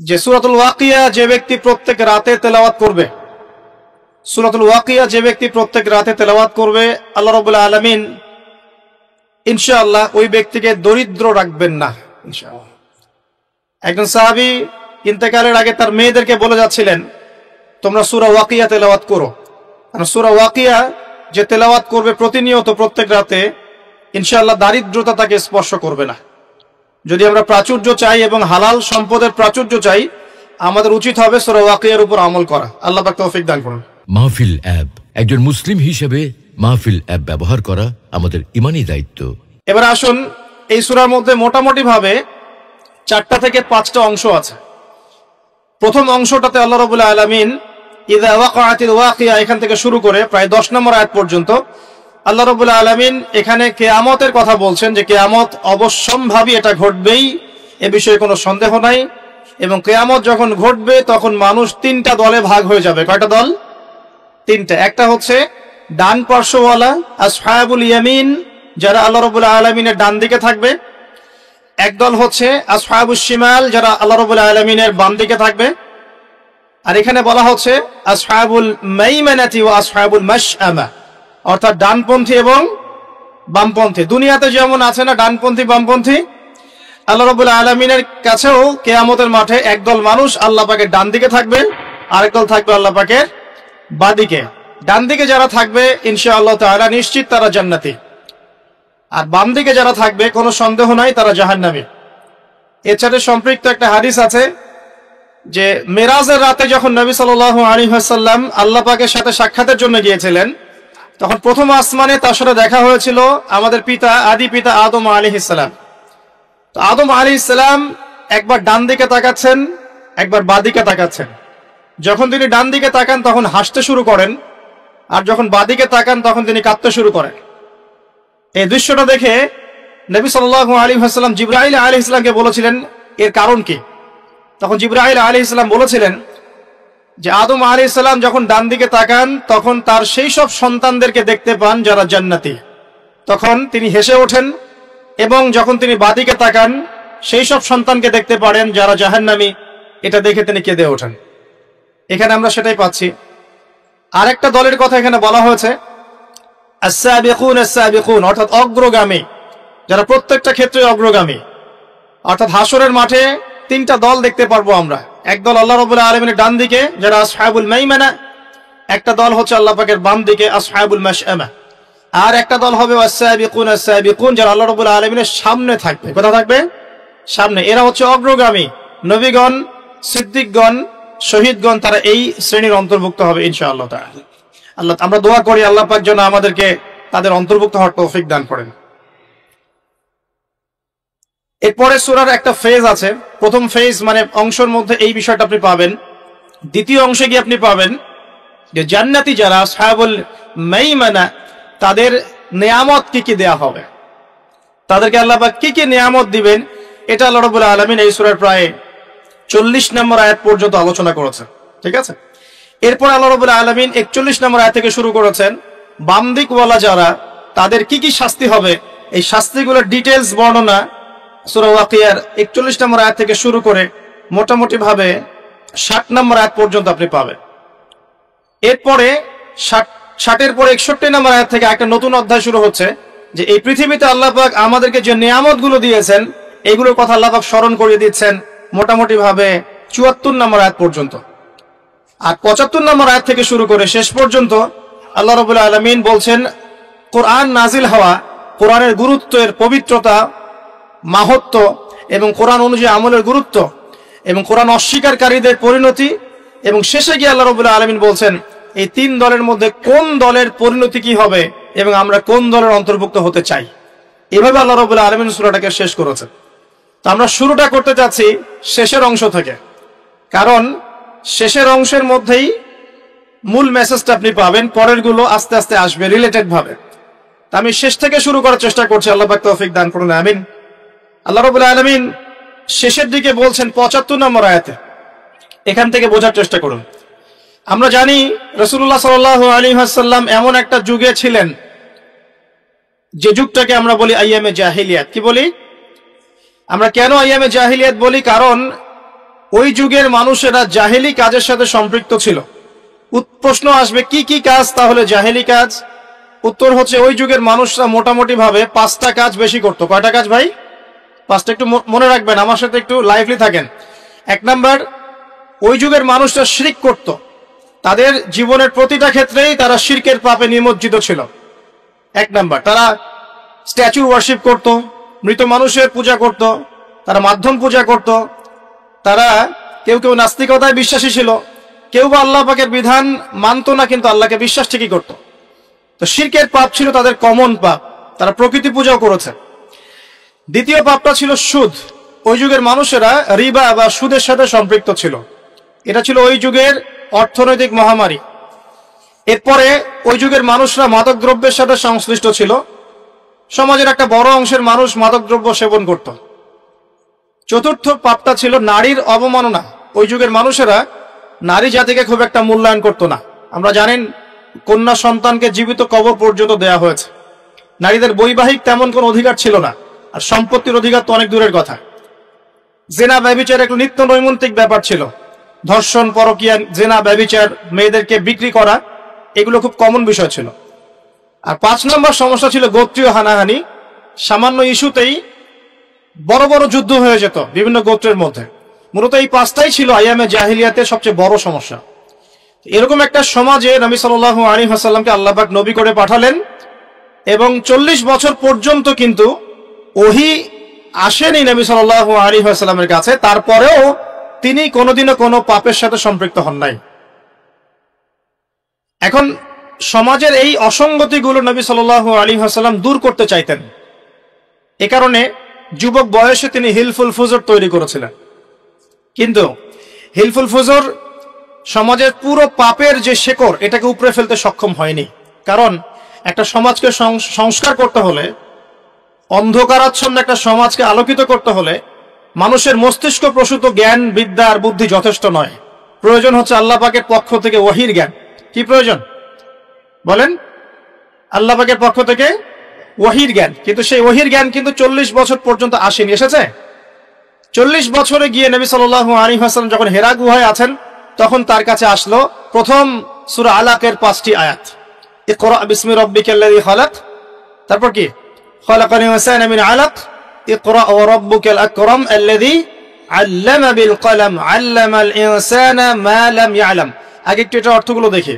যে সূরাতুল ওয়াকিয়া যে ব্যক্তি প্রত্যেক রাতে তেলাওয়াত করবে, সূরাতুল ওয়াকিয়া যে ব্যক্তি প্রত্যেক রাতে তেলাওয়াত করবে, আল্লাহ রাব্বুল আলামিন ইনশাআল্লাহ ওই ব্যক্তিকে দরিদ্র রাখবেন না ইনশাআল্লাহ। একজন সাহাবী ইন্তেকালের আগে তার মেয়েদেরকে বলে যাচ্ছিলেন, তোমরা সূরা ওয়াকিয়া তেলাওয়াত করো। কারণ সূরা ওয়াকিয়া যে তেলাওয়াত করবে প্রতিনিয়ত প্রত্যেক রাতে, ইনশাআল্লাহ দারিদ্রতা তাকে স্পর্শ করবে না। যদি আমরা প্রাচুর্য চাই এবং হালাল সম্পদের প্রাচুর্য চাই, আমাদের উচিত হবে সূরা ওয়াকিয়ার উপর আমল করা। আল্লাহ পাক তৌফিক দান করুন। মাহফিল অ্যাপ, একজন মুসলিম হিসেবে মাহফিল অ্যাপ ব্যবহার করা আমাদের ঈমানী দায়িত্ব। এবার আসুন, এই সূরার মধ্যে মোটামুটি ভাবে 4টা থেকে 5টা অংশ আছে। প্রথম অংশটাতে আল্লাহ রাব্বুল আলামিন ইযা ওয়াকাআতিল ওয়াকিয়া এখান থেকে শুরু করে প্রায় 10 নম্বর আয়াত পর্যন্ত আল্লাহ রাব্বুল আলামিন এখানে কিয়ামতের কথা বলছেন, যে কিয়ামত অবশ্যম্ভাবী, এটা ঘটবেই, এ বিষয়ে কোনো সন্দেহ নাই। এবং কিয়ামত যখন ঘটবে তখন মানুষ 3টা দলে ভাগ হয়ে যাবে। কয়টা দল? 3টা। একটা হচ্ছে ডান পার্শ্বওয়ালা আসহাবুল ইয়ামিন, যারা আল্লাহ রাব্বুল আলামিনের ডান দিকে থাকবে। একদল হচ্ছে আসহাবুশ শিমাল, যারা আল্লাহ রাব্বুল আলামিনের বাম দিকে থাকবে। আর এখানে বলা হচ্ছে আসহাবুল মাইমানাতি ওয়া আসহাবুল মাশআমা, অর্থাৎ ডানপন্থী এবং বামপন্থী। দুনিয়াতে যেমন আছে না ডানপন্থী বামপন্থী, আল্লাহ রাব্বুল আলামিনের কাছেও কিয়ামতের মাঠে একদল মানুষ আল্লাহ পাকের ডান দিকে থাকবে, আরেকদল থাকবে আল্লাহ পাকের বাঁ দিকে। ডান দিকে যারা থাকবে ইনশাআল্লাহ তাআলা নিশ্চিত তারা জান্নাতি, আর বাম দিকে যারা থাকবে কোনো সন্দেহ নাই তারা জাহান্নামী। এর সাথে সম্পৃক্ত একটা হাদিস আছে যে মেরাজের রাতে যখন নবী সাল্লাল্লাহু আলাইহি ওয়াসাল্লাম আল্লাহ পাকের সাথে সাক্ষাতের জন্য গিয়েছিলেন, তখন প্রথম আসমানে তার সাথে দেখা হয়েছিল আমাদের পিতা, আদি পিতা আদম আলাইহিস সালাম। তো আদম আলাইহিস সালাম একবার ডান দিকে তাকাচ্ছেন, একবার বাঁ দিকে তাকাচ্ছেন। যখন তিনি ডান দিকে তাকান তখন হাসতে শুরু করেন, আর যখন বাঁ দিকে তাকান তখন তিনি কাঁদতে শুরু করেন। এই দৃশ্যটা দেখে নবী সাল্লাল্লাহু আলাইহি ওয়াসাল্লাম জিবরাইল আলাইহিস সালামকে বলেছিলেন এর কারণ কি। তখন জিবরাইল আলাইহিস সালাম বলেছিলেন যে আদম আলাইহিস সালাম যখন ডান দিকে তাকান তখন তার সেই সব সন্তানদেরকে দেখতে পান যারা জান্নাতি, তখন তিনি হেসে ওঠেন, এবং যখন তিনি বাঁ দিকে তাকান সেই সব সন্তানকে দেখতে পারেন যারা জাহান্নামী, এটা দেখে তিনি কেঁদে ওঠেন। এখানে আমরা সেটাই পাচ্ছি। আরেকটা দলের কথা এখানে বলা হয়েছে আস-সাবিকুন আস-সাবিকুন, অর্থাৎ অগ্রগামী, যারা প্রত্যেকটা ক্ষেত্রে অগ্রগামী। অর্থাৎ হাসরের মাঠে 3টা দল দেখতে পারবো আমরা। একদল আল্লাহ রাব্বুল আলামিনের ডান দিকে যারা আসহাবুল মাইমানা, একটা দল হচ্ছে আল্লাহ পাকের বাম দিকে আসহাবুল মাশআমা, আর একটা দল হবে আস-সাবিকুন আস-সাবিকুন, যারা আল্লাহ রাব্বুল আলামিনের সামনে থাকবে। কোথায় থাকবে? সামনে। এরা হচ্ছে অগ্রগামী, নবীগণ, সিদ্দিকগণ, শহীদগণ, তারা এই শ্রেণীর অন্তর্ভুক্ত হবে ইনশাআল্লাহ তাআলা। আল্লাহ, আমরা দোয়া করি আল্লাহ পাক যেন আমাদেরকে তাদের অন্তর্ভুক্ত হওয়ার তৌফিক দান করেন। এরপরে সূরার একটা ফেজ আছে। প্রথম ফেজ মানে অংশের মধ্যে এই বিষয়টা আপনি পাবেন। দ্বিতীয় অংশে গিয়ে আপনি পাবেন যে জান্নাতি যারা আসহাবুল মাইমানা, তাদের নিয়ামত কি কি দেয়া হবে, তাদেরকে আল্লাহ পাক কি কি নিয়ামত দিবেন, এটা আল্লাহ রাব্বুল আলামিন এই সূরার প্রায় 40 নম্বর আয়াত পর্যন্ত আলোচনা করেছেন। ঠিক আছে। এরপর আল্লাহ রাব্বুল আলামিন 41 নম্বর আয়াত থেকে শুরু করেছেন বাম দিকওয়ালা যারা, তাদের কি কি শাস্তি হবে, এই শাস্তিগুলোর ডিটেইলস বর্ণনা সূরা ওয়াকিয়ার 41 নম্বর আয়াত থেকে শুরু করে মোটামুটি ভাবে 60 নম্বর আয়াত পর্যন্ত আপনি পাবেন। এরপরে 60-এর পরে 61 নম্বর আয়াত থেকে একটা নতুন অধ্যায় শুরু হচ্ছে, যে এই পৃথিবীতে আল্লাহ পাক আমাদেরকে যে নিয়ামতগুলো দিয়েছেন এগুলোর কথা আল্লাহ পাক স্মরণ করিয়ে দিচ্ছেন মোটামুটি ভাবে 74 নম্বর আয়াত পর্যন্ত। আর 75 নম্বর আয়াত থেকে শুরু করে শেষ পর্যন্ত আল্লাহ রাব্বুল আলামিন বলছেন কোরআন নাজিল হওয়া, কোরআনের গুরুত্বের, পবিত্রতা, মাহাত্ম্য এবং কোরআন অনুযায়ী আমলের গুরুত্ব, এবং কোরআন অস্বীকারীদের পরিণতি, এবং শেষে গিয়ে আল্লাহ রাব্বুল আলামিন বলছেন এই 3 দলের মধ্যে কোন দলের পরিণতি কি হবে এবং আমরা কোন দলের অন্তর্ভুক্ত হতে চাই। এভাবে আল্লাহ রাব্বুল আলামিন সূরাটাকে শেষ করেছেন। তো আমরা শুরুটা করতে চাচ্ছি শেষের অংশ থেকে, কারণ শেষের অংশের মধ্যেই মূল মেসেজটা আপনি পাবেন, পরেরগুলো আস্তে আস্তে আসবে রিলেটেড ভাবে। তা আমি শেষ থেকে শুরু করার চেষ্টা করছি, আল্লাহ পাক তৌফিক দান করুন, আমিন। আল্লাহ রাব্বুল আলামিন শেষের দিকে বলছেন 75 নম্বর আয়াতে, এখান থেকে বোঝার চেষ্টা করুন। আমরা জানি রাসূলুল্লাহ সাল্লাল্লাহু আলাইহি ওয়াসাল্লাম এমন একটা যুগে ছিলেন যে যুগটাকে আমরা বলি আইয়ামে জাহিলিয়াত। কি বলি আমরা? কেন আইয়ামে জাহিলিয়াত বলি? কারণ ওই যুগের মানুষেরা জাহেলি কাজের সাথে সম্পৃক্ত ছিল। প্রশ্ন আসবে কি কি কাজ তাহলে জাহেলি কাজ? উত্তর হচ্ছে ওই যুগের মানুষরা মোটামুটি ভাবে 5টা কাজ বেশি করতো। কয়টা কাজ ভাই? 5টা। একটু মনে রাখবেন, আমার সাথে একটু লাইভলি থাকেন। 1 নাম্বার, ওই যুগের মানুষরা শিরক করত। তাদের জীবনের প্রতিটা ক্ষেত্রেই তারা শিরকের পাপে নিমজ্জিত ছিল। 1 নাম্বার, তারা স্ট্যাচু ওয়ার্শিপ করত, মৃত মানুষের পূজা করত, তারা মাধ্যম পূজা করত, তারা কেউ কেউ নাস্তিকতায় বিশ্বাসী ছিল, কেউ বা আল্লাহ পাকের বিধান মানত না কিন্তু আল্লাহকে বিশ্বাস ঠিকই করত। তো শিরকের পাপ ছিল তাদের কমন পাপ, তারা প্রকৃতি পূজাও করেছে। দ্বিতীয় পাপটা ছিল সুদ। ওই যুগের মানুষেরা রিবা বা সুদের সাথে সম্পৃক্ত ছিল। এটা ছিল ওই যুগের অর্থনৈতিক মহামারী। এরপরে ওই যুগের মানুষরা মাদক দ্রব্যের সাথে সংশ্লিষ্ট ছিল। সমাজের একটা বড় অংশের মানুষ মাদক দ্রব্য সেবন করত। চতুর্থ পাপটা ছিল নারীর অবমাননা। ওই যুগের মানুষেরা নারী জাতিকে খুব একটা মূল্যায়ন করত না। আমরা জানেন কন্যা সন্তানকে জীবিত কবর পর্যন্ত দেয়া হয়েছে। নারীদের বৈবাহিক তেমন কোনো অধিকার ছিল না, আর সম্পত্তির অধিকার তো অনেক দূরের কথা। জেনা ব্যভিচার একটা নিত্য নৈমিত্তিক ব্যাপার ছিল। ধর্ষণ, পরকীয়া, জেনা, ব্যভিচার, মেয়েদেরকে বিক্রি করা, এগুলো খুব কমন বিষয় ছিল। আর 5 নম্বর সমস্যা ছিল গোত্রীয় হানাহানি। সামান্য ইস্যুতেই বড় বড় যুদ্ধ হয়ে যেত বিভিন্ন গোত্রের মধ্যে। মূলত এই 5টাই ছিল আইয়ামে জাহিলিয়াতের সবচেয়ে বড় সমস্যা। এরকম একটা সমাজে নবী সাল্লাল্লাহু আলাইহি ওয়াসাল্লামকে আল্লাহ পাক নবী করে পাঠালেন, এবং 40 বছর পর্যন্ত কিন্তু ওহী আসেনি নবী সাল্লাল্লাহু আলাইহি ওয়াসাল্লামের কাছে। তারপরেও তিনি কোনোদিনও কোনো পাপের সাথে সম্পৃক্ত হন নাই। এখন সমাজের এই অসঙ্গতিগুলো নবী সাল্লাল্লাহু আলাইহি ওয়াসাল্লাম দূর করতে চাইতেন। এ কারণে যুবক বয়সে তিনি হিলফুল ফুজর তৈরি করেছিলেন। কিন্তু হিলফুল ফুজর সমাজের পুরো পাপের যে শেকড়, এটাকে উপড়ে ফেলতে সক্ষম হয়নি। কারণ একটা সমাজকে সংস্কার করতে হলে, অন্ধকারাচ্ছন্ন একটা সমাজকে আলোকিত করতে হলে মানুষের মস্তিষ্ক প্রসূত জ্ঞান, বিদ্যা আর বুদ্ধি যথেষ্ট নয়। প্রয়োজন হচ্ছে আল্লাহ পাকের পক্ষ থেকে ওহীর জ্ঞান। কি প্রয়োজন বলেন? আল্লাহ পাকের পক্ষ থেকে ওহীর জ্ঞান। কিন্তু সেই ওহীর জ্ঞান কিন্তু 40 বছর পর্যন্ত আসেনি। এসেছে 40 বছরে গিয়ে নবী সাল্লাল্লাহু আলাইহি ওয়াসাল্লাম যখন হেরা গুহায় আছেন, তখন তার কাছে আসলো প্রথম সূরা আলাকের 5টি আয়াত। ইকরা বিসমি রাব্বিকাল্লাযী খালাক, তারপর কি? খালাকাল ইনসানা মিন আলাক, ইকরা ওয়া রাব্বুকাল আকরাম আল্লাযী আল্লামা বিল কলম আল্লামাল ইনসানা মা লাম ইয়ালাম। আগে একটু এটা অর্থগুলো দেখি।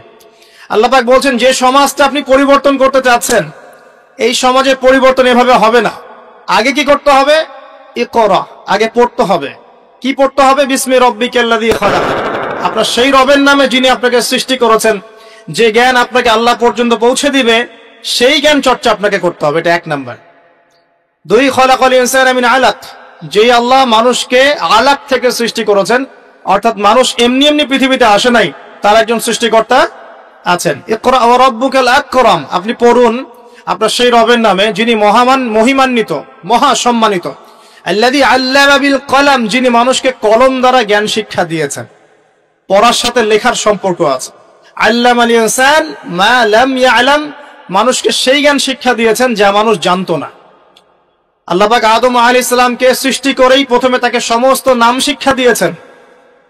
আল্লাহ পাক বলছেন যে সমাজটা আপনি পরিবর্তন করতে চাচ্ছেন, এই সমাজের পরিবর্তন এভাবে হবে না। আগে কি করতে হবে? ইকরা, আগে পড়তে হবে। কি পড়তে হবে? বিসমি রাব্বিকাল্লাযী খালাক, আপনার সেই রবের নামে যিনি আপনাকে সৃষ্টি করেছেন। যে জ্ঞান আপনাকে আল্লাহ পর্যন্ত পৌঁছে দিবে, সেই জ্ঞান চর্চা আপনাকে করতে হবে। এটা 1 নাম্বার। 2, খালাকাল ইনসানা মিন আলাক, যেই আল্লাহ মানুষকে আলাক থেকে সৃষ্টি করেছেন, অর্থাৎ মানুষ এমনি এমনি পৃথিবীতে আসে নাই, তার একজন সৃষ্টিকর্তা আছেন। ইকরা ওয়া রাব্বুকাল আকরাম, আপনি পড়ুন আপনার সেই রবের নামে যিনি মহিমান্বিত, মহা সম্মানিত। আল্লাযী আল্লামা বিল কলম, যিনি মানুষকে কলম দ্বারা জ্ঞান শিক্ষা দিয়েছেন। পড়ার সাথে লেখার সম্পর্ক আছে। আল্লামাল ইনসান মা লাম ইয়ালাম, মানুষকে সেই জ্ঞান শিক্ষা দিয়েছেন যা মানুষ জানতো না। আল্লাহ পাক আদম আলাইহিস সালামকে সৃষ্টি করেই প্রথমে তাকে সমস্ত নাম শিক্ষা দিয়েছেন।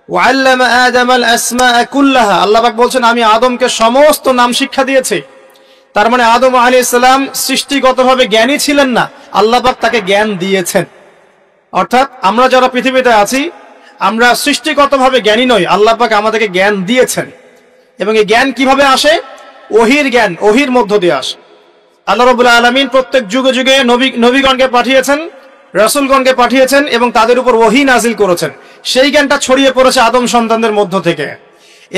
ওয়া আল্লামা আদামাল আসমাআ কুল্লাহা, আল্লাহ পাক বলছেন আমি আদমকে সমস্ত নাম শিক্ষা দিয়েছি। তার মানে আদম আলাইহিস সালাম সৃষ্টিগতভাবে জ্ঞানী ছিলেন না, আল্লাহ পাক তাকে জ্ঞান দিয়েছেন। অর্থাৎ আমরা যারা পৃথিবীতে আছি, আমরা সৃষ্টিগতভাবে জ্ঞানী নই, আল্লাহ পাক আমাদেরকে জ্ঞান দিয়েছেন। এবং এই জ্ঞান কিভাবে আসে? ওহীর জ্ঞান, ওহীর মধ্য দিয়ে আসে। আল্লাহ রাব্বুল আলামিন প্রত্যেক যুগে যুগে নবীগণকে পাঠিয়েছেন, রাসূলগণকে পাঠিয়েছেন এবং তাদের উপর ওহী নাজিল করেছেন। সেই জ্ঞানটা ছড়িয়ে পড়েছে আদম সন্তানদের মধ্য থেকে,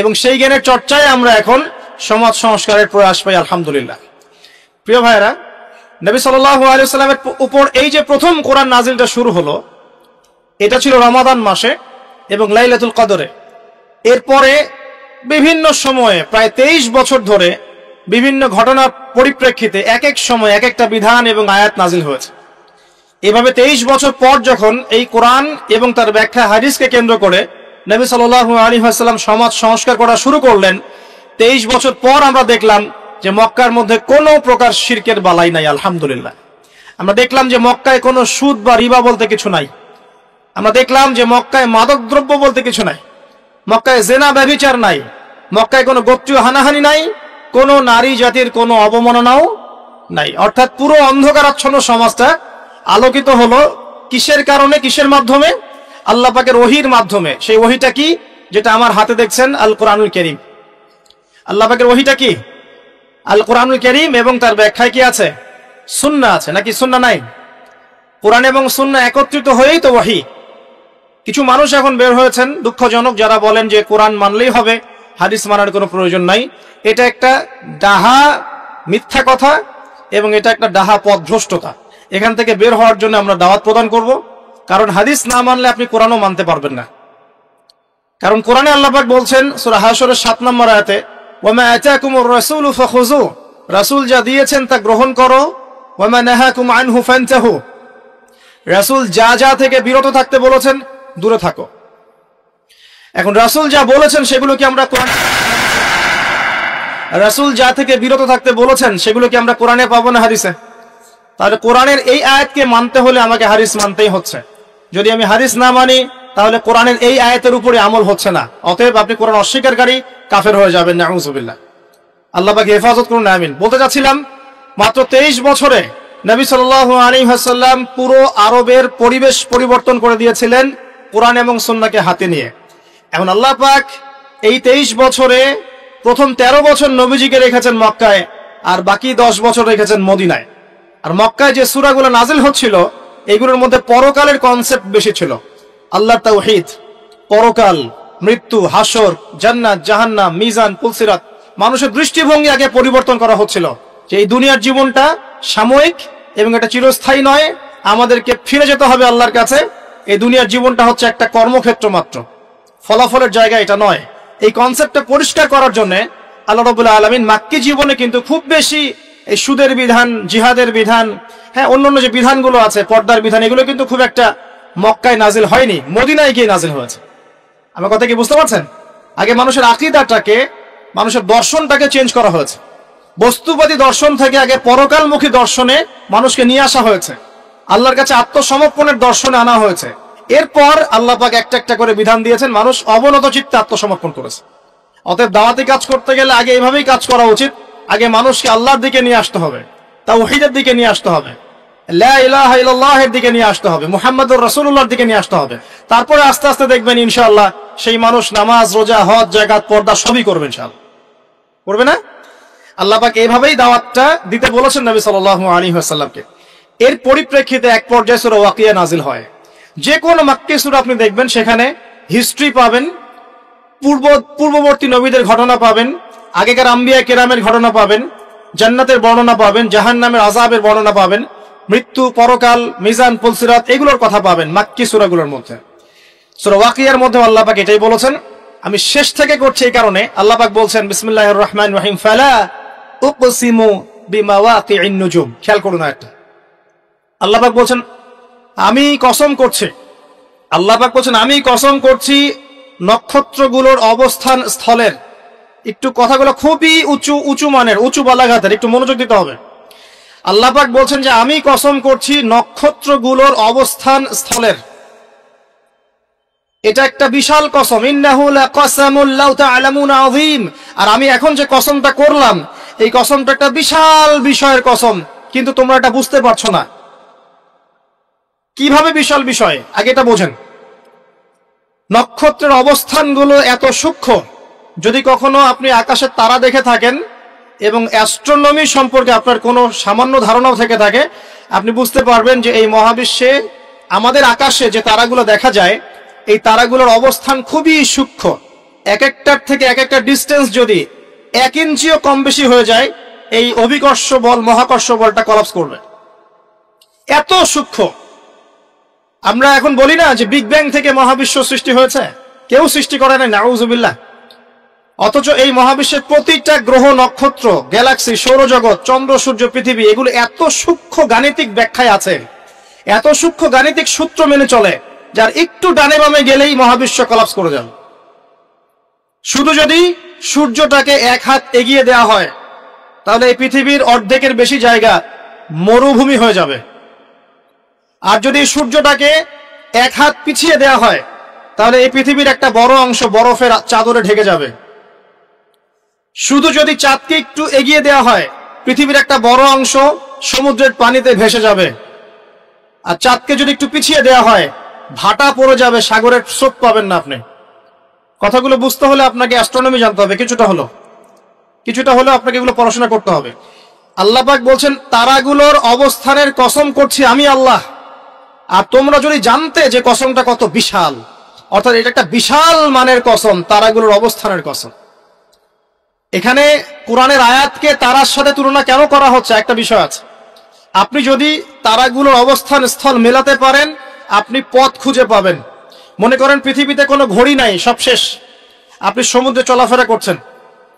এবং সেই জ্ঞানের চর্চায় আমরা এখন সমাজ সংস্কারের প্রয়াস পাই, আলহামদুলিল্লাহ। প্রিয় ভাইরা, নবী সাল্লাল্লাহু আলাইহি ওয়াসাল্লামের উপর এই যে প্রথম কোরআন নাজিলটা শুরু হলো, এটা ছিল রমাদান মাসে এবং লাইলাতুল কদরে। এরপরে বিভিন্ন সময়ে প্রায় 23 বছর ধরে বিভিন্ন ঘটনার পরিপ্রেক্ষিতে এক এক সময় এক একটা বিধান এবং আয়াত নাজিল হয়েছে। এভাবে 23 বছর পর যখন এই কোরআন এবং তার ব্যাখ্যা হাদিসকে কেন্দ্র করে নবী সাল্লাল্লাহু আলাইহি ওয়াসাল্লাম সমাজ সংস্কার করা শুরু করলেন, 23 বছর পর আমরা দেখলাম যে মক্কার মধ্যে কোনো প্রকার শিরকের বালাই নাই, আলহামদুলিল্লাহ। আমরা দেখলাম যে মক্কায় কোনো সুদ বা রিবা বলতে কিছু নাই। আমরা দেখলাম যে মক্কায় মাদক দ্রব্য বলতে কিছু নাই, মক্কায় জেনা ব্যভিচার নাই, মক্কায় কোনো গোত্রীয় হানাহানি নাই, কোনো নারী জাতির কোনো অবমাননাও নাই। অর্থাৎ পুরো অন্ধকারাচ্ছন্ন সমাজটা আলোকিত হলো কিসের কারণে, কিসের মাধ্যমে? আল্লাহ পাকের ওহীর মাধ্যমে। সেই ওহীটা কি? যেটা আমার হাতে দেখছেন, আল কোরআনুল কারীম। আল্লাহ পাকের ওহীটা কি? আল কোরআনুল কারীম, এবং তার ব্যাখ্যায় কি আছে? সুন্নাহ আছে, নাকি সুন্নাহ নাই? কোরআন এবং সুন্নাহ একত্রিত হয়েই তো ওহী। কিছু মানুষ এখন বের হয়েছেন দুঃখজনক, যারা বলেন যে কোরআন মানলেই হবে, হাদিস মানার কোনো প্রয়োজন নাই। এটা একটা ডাহা মিথ্যা কথা এবং এটা একটা ডাহা পথভ্রষ্টতা। এখান থেকে বের হওয়ার জন্য আমরা দাওয়াত প্রদান করব, কারণ হাদিস না মানলে আপনি কোরআনও মানতে পারবেন না। কারণ কোরআনে আল্লাহ পাক বলছেন সূরা হাশরের 7 নম্বর আয়াতে, ওয়ামা আতাকুমুর রাসূলু ফাখুযু, রাসূল যা দিয়েছেন তা গ্রহণ করো, ওয়ামা নাহাকুম আনহু ফান্তাহু, রাসূল যা যা থেকে বিরত থাকতে বলেছেন দূরে থাকো। এখন রাসূল যা বলেছেন সেগুলো কি আমরা কোরআন, রাসূল যা থেকে বিরত থাকতে বলেছেন সেগুলো কি আমরা কোরআনে পাবো না হাদিসে? তাহলে কোরআনের এই আয়াতকে মানতে হলে আমাকে হাদিস মানতেই হচ্ছে। যদি আমি হাদিস না মানি তাহলে কোরআনের এই আয়াতের উপরে আমল হচ্ছে না। অতএব আপনি কোরআন অস্বীকারী কাফের হয়ে যাবেন, নাউযুবিল্লাহ। আল্লাহ পাক হেফাজত করুন, আমিন। বলতে যাচ্ছিলাম, মাত্র 23 বছরে নবী সাল্লাল্লাহু আলাইহি ওয়াসাল্লাম পুরো আরবের পরিবেশ পরিবর্তন করে দিয়েছিলেন কোরআন এবং সুন্নাহকে হাতে নিয়ে। এখন আল্লাহ পাক এই 23 বছরে প্রথম 13 বছর নবীজিকে রেখেছেন মক্কায়, আর বাকি 10 বছর রেখেছেন মদিনায়। আর মক্কায় যে সূরাগুলো নাজিল হচ্ছিল এগুলোর মধ্যে পরকালের কনসেপ্ট বেশি ছিল। আল্লাহর তাওহীদ, পরকাল, মৃত্যু, হাসর, জান্নাত, জাহান্নাম, মিজান, পুলসিরাত, মানুষের দৃষ্টিভঙ্গি আগে পরিবর্তন করা হচ্ছিল যে এই দুনিয়ার জীবনটা সাময়িক এবং এটা চিরস্থায়ী নয়, আমাদেরকে ফিরে যেতে হবে আল্লাহর কাছে। এই দুনিয়ার জীবনটা হচ্ছে একটা কর্মক্ষেত্র মাত্র, ফলাফলের জায়গা এটা নয়। এই কনসেপ্টটা পরিষ্কার করার জন্য আল্লাহ রাব্বুল আলামিন মাক্কি জীবনে কিন্তু খুব বেশি এই সুদের বিধান, জিহাদের বিধান, হ্যাঁ অন্যান্য যে বিধানগুলো আছে, পর্দার বিধান, এগুলো কিন্তু খুব একটা মক্কায় নাজিল হয়নি, মদিনায় গিয়ে নাজিল হয়েছে। আমার কথা কি বুঝতে পারছেন? আগে মানুষের আকীদাটাকে, মানুষের দর্শনটাকে চেঞ্জ করা হয়েছে। বস্তুবাদী দর্শন থেকে আগে পরকালমুখী দর্শনে মানুষকে নিয়ে আসা হয়েছে, আল্লাহর কাছে আত্মসমর্পণের দর্শনে আনা হয়েছে। এরপর আল্লাহ পাক একটা একটা করে বিধান দিয়েছেন, মানুষ অবনত চিত্তে আত্মসমর্পণ করেছে। অতএব দাওয়াতি কাজ করতে গেলে আগে এইভাবেই কাজ করা উচিত। আগে মানুষকে আল্লাহর দিকে নিয়ে আসতে হবে, তাওহীদের দিকে নিয়ে আসতে হবে, লা ইলাহা ইল্লাল্লাহের দিকে নিয়ে আসতে হবে, মুহাম্মদুর রাসূলুল্লাহর দিকে নিয়ে আসতে হবে। তারপরে আস্তে আস্তে দেখবেন ইনশাআল্লাহ সেই মানুষ নামাজ, রোজা, হজ, যাকাত, পর্দা সবই করবে ইনশাআল্লাহ। করবে না? আল্লাহ পাক এইভাবেই দাওয়াতটা দিতে বলেছেন নবী সাল্লাল্লাহু আলাইহি ওয়াসাল্লামকে। এর পরিপ্রেক্ষিতে এক পর্যায়ে সূরা ওয়াকিয়া নাজিল হয়। যে কোনো মাক্কি সূরা আপনি দেখবেন সেখানে হিস্ট্রি পাবেন, পূর্ববর্তী নবীদের ঘটনা পাবেন, আগেকার আম্বিয়া কেরামের ঘটনা পাবেন, জান্নাতের বর্ণনা পাবেন, জাহান্নামের আযাবের বর্ণনা পাবেন, মৃত্যু, পরকাল, মিজান, পুলসিরাত, এগুলোর কথা পাবেন মাক্কি সূরাগুলোর মধ্যে। সূরা ওয়াকিয়ার মধ্যে আল্লাহ পাক এটাই বলেছেন। আমি শেষ থেকে করছি এই কারণে, আল্লাহ পাক বলছেন বিসমিল্লাহির রহমানির রহিম, ফালা উকসিমু বিমাওয়াকিন নুজুম। খেয়াল করুন একটা, আল্লাহ পাক বলছেন আমি কসম করছি, আল্লাহ পাক বলছেন আমি কসম করছি নক্ষত্রগুলোর অবস্থান স্থলের। একটু কথাগুলো খুবই উঁচু মানের, উঁচু বালাঘাতের, একটু মনোযোগ দিতে হবে। আল্লাহ পাক বলছেন যে আমি কসম করছি নক্ষত্রগুলোর অবস্থান স্থলের। এটা একটা বিশাল কসম, ইন্নাহু লাকাসামুল লাউ তা'লামুনা আযীম। আর আমি এখন যে কসমটা করলাম এই কসমটা একটা বিশাল বিষয়ের কসম, কিন্তু তোমরা এটা বুঝতে পারছো না। কিভাবে বিশাল বিষয়? আগে এটা বোঝেন। নক্ষত্রের অবস্থানগুলো এত সূক্ষ্ম, যদি কখনো আপনি আকাশের তারা দেখে থাকেন এবং অ্যাস্ট্রোনমি সম্পর্কে আপনার কোনো সামান্য ধারণাও থেকে থাকে, আপনি বুঝতে পারবেন যে এই মহাবিশ্বে আমাদের আকাশে যে তারাগুলো দেখা যায় এই তারাগুলোর অবস্থান খুবই সূক্ষ্ম। এক একটার থেকে এক একটা ডিস্টেন্স যদি 1 ইঞ্চিও কম বেশি হয়ে যায় এই অভিকর্ষ বল, মহাকর্ষ বলটা কলাপস করবে, এত সূক্ষ্ম। আমরা এখন বলি না যে বিগ ব্যাং থেকে মহাবিশ্ব সৃষ্টি হয়েছে, কেউ সৃষ্টি করে নাই, নাউযুবিল্লাহ। অথচ এই মহাবিশ্বের প্রতিটা গ্রহ, নক্ষত্র, গ্যালাক্সি, সৌরজগৎ, চন্দ্র, সূর্য, পৃথিবী, এগুলো এত সূক্ষ্ম গাণিতিক ব্যাখ্যায় আছে, এত সূক্ষ্ম গাণিতিক সূত্র মেনে চলে, যার একটু ডানে বামে গেলেই মহাবিশ্ব কলাপস করে যাবে। শুধু যদি সূর্যটাকে 1 হাত এগিয়ে দেওয়া হয় তাহলে এই পৃথিবীর অর্ধেকের বেশি জায়গা মরুভূমি হয়ে যাবে। আর যদি সূর্যটাকে এক হাত পিছিয়ে দেওয়া হয় তাহলে এই পৃথিবীর একটা বড় অংশ বরফের চাদরে ঢেকে যাবে। শুধু যদি চাঁদকে একটু এগিয়ে দেওয়া হয় পৃথিবীর একটা বড় অংশ সমুদ্রের পানিতে ভেসে যাবে। আর চাঁদকে যদি একটু পিছিয়ে দেওয়া হয় ভাটা পড়ে যাবে, সাগরের স্রোত পাবেন না আপনি। কথাগুলো বুঝতে হলে আপনাকে অ্যাস্ট্রোনমি জানতে হবে, কিছুটা হলো আপনাকে এগুলো পড়াশোনা করতে হবে। আল্লাহ পাক বলছেন তারাগুলোর অবস্থানের কসম করছি আমি আল্লাহ। আর তোমরা যদি জানতে যে কসমটা কত বিশাল, অর্থাৎ এটা একটা বিশাল মানের কসম, তারাগুলোর অবস্থানের কসম। এখানে কোরআনের আয়াতকে তারার সাথে তুলনা কেন করা হচ্ছে একটা বিষয় আছে। আপনি যদি তারাগুলোর অবস্থান স্থল মেলাতে পারেন আপনি পথ খুঁজে পাবেন। মনে করেন পৃথিবীতে কোনো ঘড়ি নাই, সব শেষ, আপনি সমুদ্রে চলাফেরা করছেন,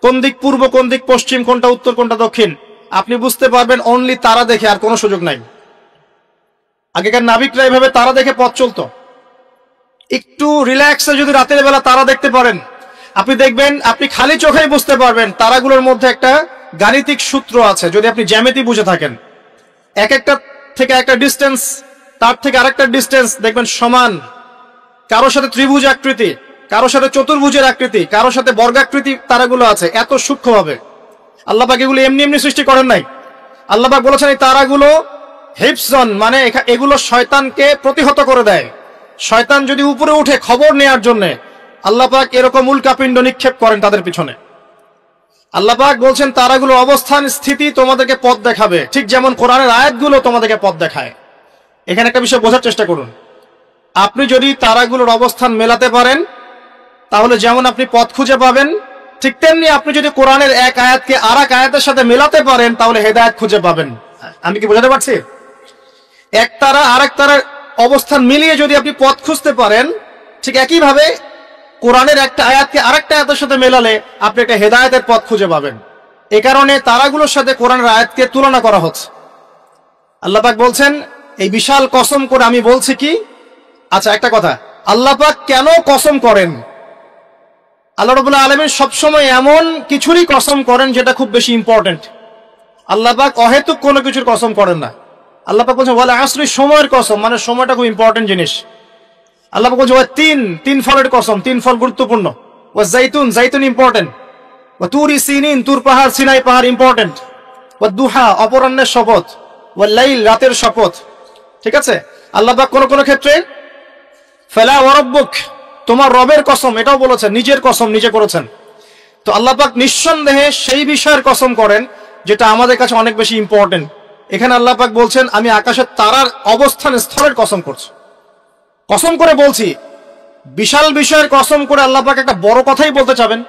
কোন দিক পূর্ব কোন দিক পশ্চিম, কোনটা উত্তর কোনটা দক্ষিণ আপনি বুঝতে পারবেন অনলি তারা দেখে, আর কোনো সুযোগ নাই। আগেকার নাবিকরা এইভাবে তারা দেখে পথ চলতো। একটু রিল্যাক্সে যদি রাতের বেলা তারা দেখতে পারেন আপনি দেখবেন আপনি খালি চোখেই বুঝতে পারবেন তারাগুলোর মধ্যে একটা গাণিতিক সূত্র আছে। যদি আপনি জ্যামিতি বুঝে থাকেন, এক একটা থেকে একটা ডিস্টেন্স, তার থেকে আরেকটা ডিস্টেন্স দেখবেন সমান। কারোর সাথে ত্রিভুজ আকৃতি, কারোর সাথে চতুর্ভুজের আকৃতি, কারোর সাথে বর্গাকৃতি তারাগুলো আছে এত সূক্ষ্মভাবে। আল্লাহ পাক এগুলো এমনি এমনি সৃষ্টি করেন নাই। আল্লাহ পাক বলেছেন এই তারাগুলো হিফজন, মানে এগুলো শয়তানকে প্রতিহত করে দেয়। শয়তান যদি উপরে উঠে খবর নেয়ার জন্য আল্লাহ পাক এরকম উল্কাপিণ্ড নিক্ষেপ করেন তাদের পিছনে। আল্লাহ পাক বলছেন তারাগুলোর অবস্থান স্থিতি তোমাদেরকে পথ দেখাবে, ঠিক যেমন কোরআনের আয়াতগুলো তোমাদেরকে পথ দেখায়। এখানে একটা বিষয় বোঝার চেষ্টা করুন। আপনি যদি তারাগুলোর অবস্থান মেলাতে পারেন তাহলে যেমন আপনি পথ খুঁজে পাবেন, ঠিক তেমনি আপনি যদি কোরআনের এক আয়াতকে আর এক আয়াতের সাথে মেলাতে পারেন তাহলে হেদায়েত খুঁজে পাবেন। আমি কি বোঝাতে পারছি? এক তারা আর এক তারার অবস্থান মিলিয়ে যদি আপনি পথ খুঁজতে পারেন, ঠিক একইভাবে কোরআনের একটা আয়াতকে আরেকটা আয়াতের সাথে মেলালে আপনি একটা হেদায়েতের পথ খুঁজে পাবেন। এই কারণে তারাগুলোর সাথে কোরআনের আয়াতকে তুলনা করা হচ্ছে। আল্লাহ পাক বলছেন এই বিশাল কসম করে আমি বলছি কি। আচ্ছা একটা কথা, আল্লাহ পাক কেন কসম করেন? আল্লাহ রাব্বুল আলামিন সবসময় এমন কিছুরই কসম করেন যেটা খুব বেশি ইম্পর্টেন্ট। আল্লাহ পাক অহেতুক কোনো কিছুর কসম করেন না। আল্লাহ পাক বলছেন ওয়াল আসরি, সময়ের কসম, মানে সময়টা খুব ইম্পর্টেন্ট জিনিস। আল্লাহ পাক বলছেন তিন ফলের কসম, তিন ফল গুরুত্বপূর্ণ। ওয়া জাইতুন, জাইতুন ইম্পর্টেন্ট। ওয়া তুরি সিনিন, তুর পাহাড়, সিনাই পাহাড় ইম্পর্টেন্ট। ওয়া দুহা, অপরাহ্নের শপথ। ওয়া লাইল, রাতের শপথ। ঠিক আছে? আল্লাহ পাক কোন কোন ক্ষেত্রে ফালা ওয়া রাব্বুক, তোমার রবের কসম, এটাও বলেছেন, নিজের কসম নিজে করেছেন। তো আল্লাহ পাক নিঃসন্দেহে সেই বিষয়ের কসম করেন যেটা আমাদের কাছে অনেক বেশি ইম্পর্টেন্ট। এখানে আল্লাহ পাক বলছেন আমি আকাশের তারার অবস্থান স্থলের কসম করছি, কসম করে বলছি। বিশাল বিষয়ের কসম করে আল্লাহ পাক একটা বড় কথাই বলতে চাবেন।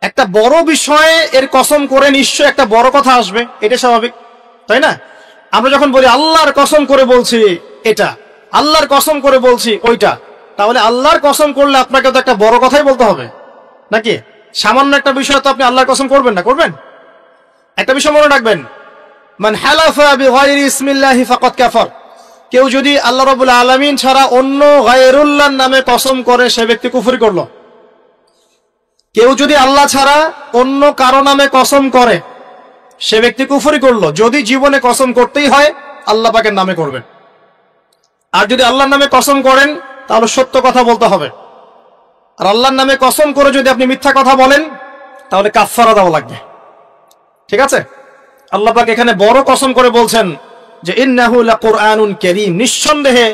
একটা বড় বিষয়ে এর কসম করে নিশ্চয় একটা বড় কথা আসবে, এটা স্বাভাবিক, তাই না? আমরা যখন বলি আল্লাহর কসম করে বলছি এটা, আল্লাহর কসম করে বলছি ওইটা, তাহলে আল্লাহর কসম করলে আপনাকে তো একটা বড় কথাই বলতে হবে নাকি? সামান্য একটা বিষয় তো আপনি আল্লাহর কসম করবেন না, করবেন? একটা বিষয় মনে রাখবেন, মান হালাফা বিগাইরি ইসমিল্লাহি ফাকাদ কাফার, কেউ যদি আল্লাহ রাব্বুল আলামিন ছাড়া অন্য গায়রুল্লাহর নামে কসম করে সে ব্যক্তি কুফরি করলো। কেউ যদি আল্লাহ ছাড়া অন্য কারো নামে কসম করে সে ব্যক্তি কুফরি করলো। যদি জীবনে কসম করতেই হয় আল্লাহ পাকের নামে করবেন। আর যদি আল্লাহর নামে কসম করেন তাহলে সত্য কথা বলতে হবে। আর আল্লাহর নামে কসম করে যদি আপনি মিথ্যা কথা বলেন তাহলে কাফারা দেওয়া লাগবে। ঠিক আছে? আল্লাহ পাক এখানে বড় কসম করে বলছেন যে ইন্নাহু লাকুরআনুন কারীম, নিঃসন্দেহে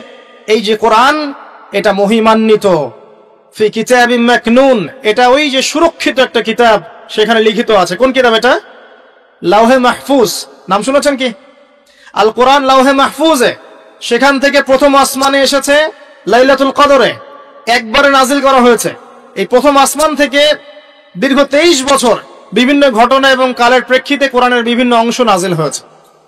এই যে কোরআন এটা মহিমান্বিত। ফি কিতাবিম মাকনুন, এটা ওই যে সুরক্ষিত একটা কিতাব, সেখানে লিখিত আছে। কোন কিতাব এটা? লাওহে মাহফুজ। নাম শুনেছেন কি? আল কোরআন লাওহে মাহফুজে, সেখান থেকে প্রথম আসমানে এসেছে লাইলাতুল কদরে, একবারে নাজিল করা হয়েছে। এই প্রথম আসমান থেকে দীর্ঘ 23 বছর বিভিন্ন ঘটনা এবং কালের প্রেক্ষিতে কোরআনের বিভিন্ন অংশ নাজিল হয়েছে।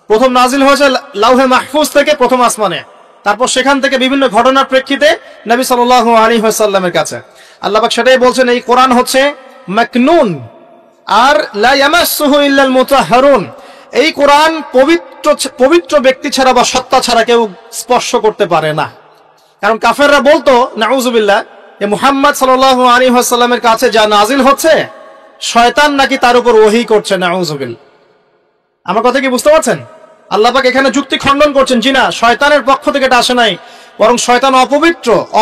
প্রথম নাজিল হয়েছে লাওহে মাহফুজ থেকে প্রথম আসমানে, তারপর সেখান থেকে বিভিন্ন ঘটনার প্রেক্ষিতে নবী সাল্লাল্লাহু আলাইহি ওয়াসাল্লামের কাছে। আল্লাহ পাক সেটাই বলছেন এই কোরআন হচ্ছে মাকনুন, আর লা ইয়ামাসসুহু ইল্লাল মুতাহহারুন, এই কোরআন পবিত্র ব্যক্তি ছাড়া বা সত্তা ছাড়া কেউ স্পর্শ করতে পারে না। কারণ কাফেররা বলতো নাউজুবিল্লাহ, যে মুহাম্মদ সাল্লাল্লাহু আলাইহি ওয়াসাল্লামের কাছে যা নাজিল হচ্ছে শয়তান নাকি তার উপর ওহী করছে, নাউজুবিল্লাহ। আমার কথা কি বুঝতে পারছেন? আল্লাহ পাক এখানে যুক্তি খণ্ডন করছেন, জি না, শয়তানের পক্ষ থেকে এটা আসে নাই, বরং শয়তান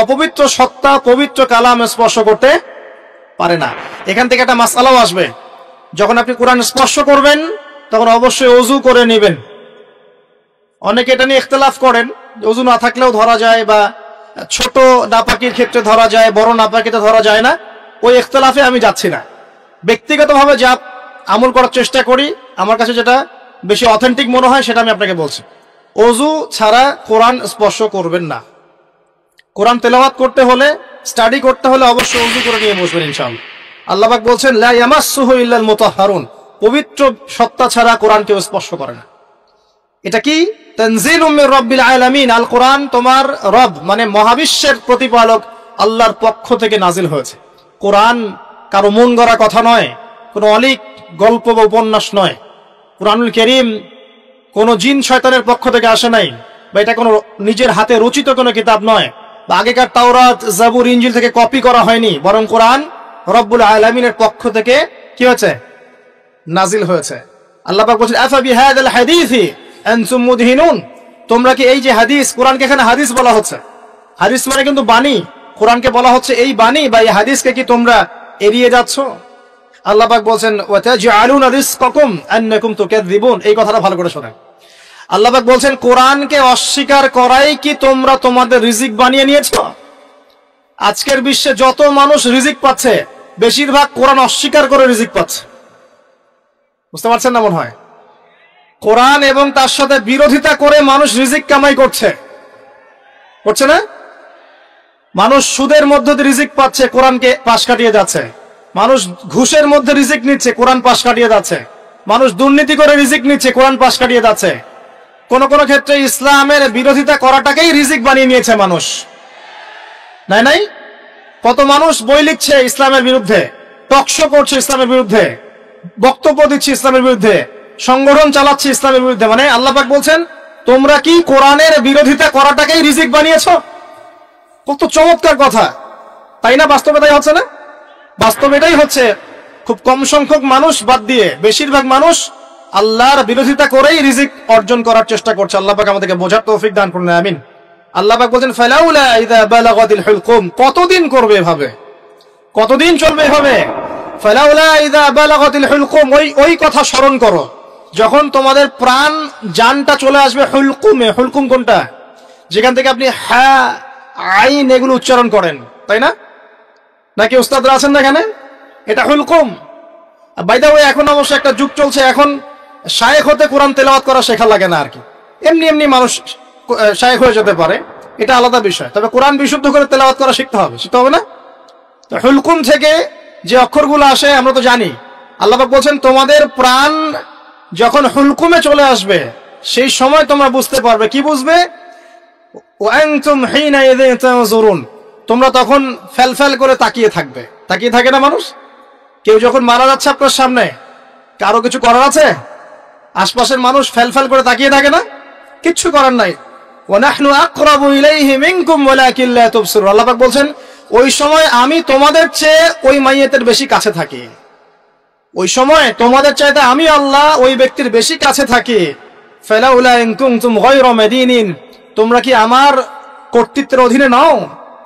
অপবিত্র সত্তা পবিত্র কালাম স্পর্শ করতে পারে না। এখান থেকে একটা মাসআলাও আসবে, যখন আপনি কোরআন স্পর্শ করবেন তখন অবশ্যই ওযু করে নেবেন। অনেকে এটা নিয়ে ইখতিলাফ করেন, ওযু না থাকলেও ধরা যায়, বা ছোট নাপাকির ক্ষেত্রে ধরা যায়, বড় নাপাকিতে ধরা যায় না। ওই ইখতিলাফে আমি যাচ্ছি না। ব্যক্তিগতভাবে যা আমল করার চেষ্টা করি, আমার কাছে যেটা বেশি অথেন্টিক মনে হয় সেটা আমি আপনাকে বলছি। ওযু ছাড়া কোরআন স্পর্শ করবেন না। কোরআন তেলাওয়াত করতে হলে, স্টাডি করতে হলে অবশ্যই ওযু করে নিয়ে বসবেন ইনশাআল্লাহ। আল্লাহ পাক বলছেন, লা ইয়ামাসসুহু ইল্লাল মুতাহহারুন, পবিত্র সত্তা ছাড়া কোরআন কেউ স্পর্শ করে না। এটা কি? তানজিলুম মির রাব্বিল আলামিন, আল কোরআন তোমার রব মানে মহাবিশ্বের প্রতিপালক আল্লাহর পক্ষ থেকে নাজিল হয়েছে। কোরআন কারো মন গড়া কথা নয়, কোনো অলিক গল্প বা উপন্যাস নয়। কোরআনুল কারীম কোনো জিন শয়তানের পক্ষ থেকে আসে নাই, বা এটা কোনো নিজের হাতে রচিত কোনো কিতাব নয়, বা আগেকার তাওরাত, জাবুর, ইনজিল থেকে কপি করা হয়নি, বরং কোরআন রব্বুল আলামিনের পক্ষ থেকে কি হয়েছে? নাজিল হয়েছে। আল্লাহ পাক বলেন, আফা বিহাযাল হাদীসি আনতুম মুদহিনুন, তোমরা কি এই যে হাদিস, কোরআনকে এখানে হাদিস বলা হচ্ছে, হাদিস মানে কিন্তু বাণী, কোরআনকে বলা হচ্ছে এই বাণী বা এই হাদিসকে কি তোমরা এড়িয়ে যাচ্ছ? আল্লাহ পাক বলছেন, ওয়া তাজআলুনা রিজকাকুম আন্নাকুম তুকাযযিবুন, এই কথাটা ভালো করে শোনেন। আল্লাহ পাক বলছেন, কোরআনকে অস্বীকার করাই কি তোমরা তোমাদের রিজিক বানিয়ে নিয়েছো? আজকের বিশ্বে যত মানুষ রিজিক পাচ্ছে, বেশিরভাগ কোরআন অস্বীকার করে রিজিক পাচ্ছে। বুঝতে পারছেন না? মনে হয় কোরআন এবং তার সাথে বিরোধিতা করে মানুষ রিজিক কামাই করছে না? মানুষ সুদের মধ্যে দিয়ে রিজিক পাচ্ছে, কোরআনকে পাশ কাটিয়ে যাচ্ছে। মানুষ ঘুষের মধ্যে রিজিক নিচ্ছে, কোরআন পাশ কাটিয়ে যাচ্ছে। মানুষ দুর্নীতি করে রিজিক নিচ্ছে, কোরআন পাশ কাটিয়ে যাচ্ছে। কোন কোন ক্ষেত্রে ইসলামের বিরোধিতা করাটাকেই রিজিক বানিয়ে নিয়েছে মানুষ। নাই কত মানুষ বই লিখছে ইসলামের বিরুদ্ধে, টকশো করছে ইসলামের বিরুদ্ধে, বক্তব্য দিচ্ছে ইসলামের বিরুদ্ধে, সংগঠন চালাচ্ছে ইসলামের বিরুদ্ধে। মানে আল্লাহ পাক বলছেন, তোমরা কি কোরআনের বিরোধিতা করাটাকেই রিজিক বানিয়েছো? কত চমৎকার কথা, তাই না? বাস্তবে তাই হচ্ছে না? বাস্তবে এটাই হচ্ছে। খুব কম সংখ্যক মানুষ বাদ দিয়ে বেশিরভাগ মানুষ আল্লাহর বিরোধিতা করেই রিজিক অর্জন করার চেষ্টা করছে। আল্লাহ পাক আমাদেরকে বোঝার তৌফিক দান করুন, আমিন। আল্লাহ পাক বলেন, ফালাউলা ইযা বালাগাতিল হুলকুম, কতদিন করবে এভাবে, কতদিন চলবে এভাবে? ফালাউলা ইযা বালাগাতিল হুলকুম, ওই কথা স্মরণ করো যখন তোমাদের প্রাণ জানটা চলে আসবে হুলকুমে। হুলকুম কোনটা? যেখান থেকে আপনি হা, আইন এগুলো উচ্চারণ করেন, তাই না? নাকি উস্তাদরা আছেন না এখানে? এটা হুলকুম। বাই দ্য ওয়ে, এখন অবশ্য একটা যুগ চলছে, এখন শায়েখ হতে কোরআন তেলাওয়াত করা শেখা লাগে না আর কি। এমনি মানুষ শায়েখ হয়ে যেতে পারে, এটা আলাদা বিষয়। তবে কোরআন বিশুদ্ধ করে তেলাওয়াত করা শিখতে হবে না? তো হুলকুম থেকে যে অক্ষরগুলো আসে আমরা তো জানি। আল্লাহ পাক বলছেন, তোমাদের প্রাণ যখন হুলকুমে চলে আসবে সেই সময় তোমরা বুঝতে পারবে। কি বুঝবে? ওয়া আনতুম হিনা ইযিন তানজুরুন, তোমরা তখন ফেলফেল করে তাকিয়ে থাকবে। তাকিয়ে থাকে না মানুষ? কেউ যখন মারা যাচ্ছে আপনার সামনে, কারো কিছু করার আছে? আশপাশের মানুষ ফেলফেল করে তাকিয়ে থাকে না? কিচ্ছু করার নাই। ওয়া নাহনু আকরাবু ইলাইহি মিনকুম ওয়ালাকিন লা তুবসিরুন, আল্লাহ পাক বলছেন, ওই সময় আমি তোমাদের চেয়ে ওই মাইয়েতের বেশি কাছে থাকি। ওই সময় তোমাদের চাইতে আমি আল্লাহ ওই ব্যক্তির বেশি কাছে থাকি। ফালাউলা ইন কুনতুম গায়রা মাদিনিন, তোমরা কি আমার কর্তৃত্বের অধীনে নাও?